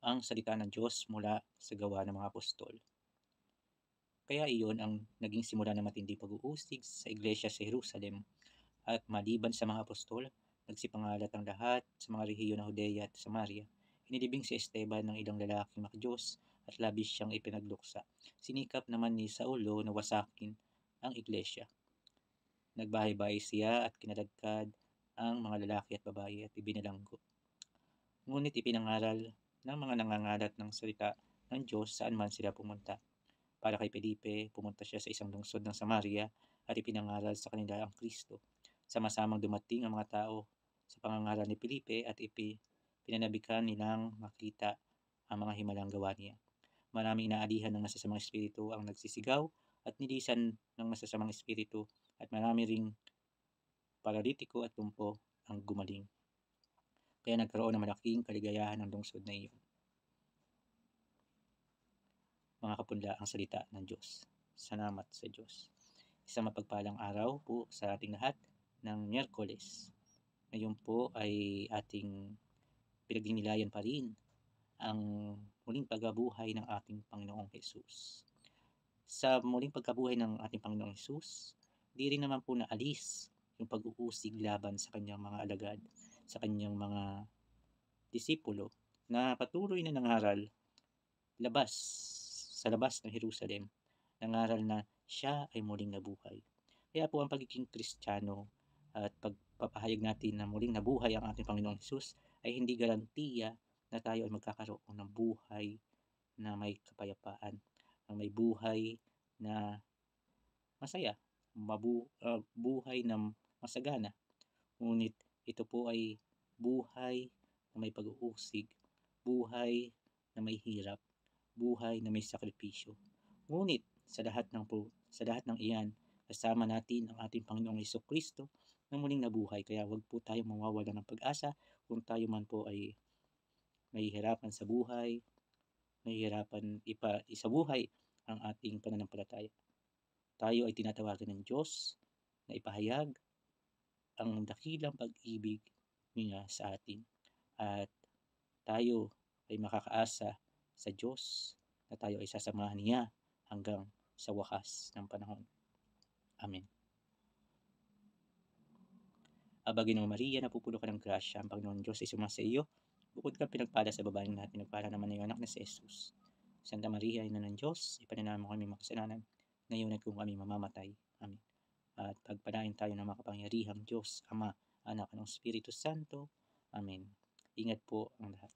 ang salita ng Diyos mula sa gawa ng mga apostol. Kaya iyon ang naging simula ng matinding pag-uusig sa iglesia sa Jerusalem, at maliban sa mga apostol, nagsipangalat ang lahat sa mga rehiyon ng Judea at Samaria. Inilibing si Esteban ng ilang lalaking makadiyos at labis siyang ipinagluksa. Sinikap naman ni Saulo na wasakin ang iglesia. Nagbahay-bahay siya at kinalagkad ang mga lalaki at babae at ibinalanggo. Ngunit ipinangaral ng mga nangangalat ng salita ng Diyos saan man sila pumunta. Para kay Felipe, pumunta siya sa isang lungsod ng Samaria at ipinangaral sa kanila ang Kristo. Sama-samang dumating ang mga tao sa pangangaral ni Felipe at pinanabikan nilang makita ang mga himalang gawa niya. Maraming inaalihan ng masasamang espiritu ang nagsisigaw at nilisan ng masasamang espiritu, at marami ring paralitiko at lumpo ang gumaling. Kaya nagkaroon ng malaking kaligayahan ang lungsod na iyon. Mga kapunla, ang salita ng Diyos. Salamat sa Diyos. Isang mapagpalang araw po sa ating lahat ng Miyerkules. Ngayon po ay ating pinagdinilayan pa rin ang muling pagkabuhay ng ating Panginoong Hesus. Sa muling pagkabuhay ng ating Panginoong Hesus, di rin naman po naalis yung pag-uusig laban sa kanyang mga alagad, sa kanyang mga disipulo na patuloy na nangaral sa labas ng Jerusalem, nangaral na siya ay muling nabuhay. Kaya po ang pagiging Kristiyano at pagpapahayag natin na muling nabuhay ang ating Panginoong Hesus ay hindi garantiya na tayo ay magkakaroon ng buhay na may kapayapaan, na may buhay na masaya, buhay na masagana. Ngunit ito po ay buhay na may pag-uusig, buhay na may hirap, buhay na may sakripisyo. Ngunit sa lahat ng iyan, kasama natin ang ating Panginoong Hesukristo na muling nabuhay. Kaya huwag po tayo mawawala ng pag-asa kung tayo man po ay nahihirapan sa buhay, nahihirapan sa buhay ang ating pananampalataya. Tayo ay tinatawagan ng Diyos na ipahayag ang dakilang pag-ibig niya sa atin. At tayo ay makakaasa sa Diyos na tayo ay sasamahan niya hanggang sa wakas ng panahon. Amen. Aba, Ginoong Maria, napupuno ka ng grasya, ang Panginoon Diyos ay sumasa iyo. Bukod ka pinagpala sa babaeng lahat, pinagpala naman ng iyong anak na si Jesus. Santa Maria, Ina ng Diyos, ipanalangin mo kami makasalanan, ngayon at kung kami mamamatay. Amen. At pagpalain tayo ng makapangyarihang Diyos, Ama, Anak, at Espiritu Santo. Amen. Ingat po ang lahat.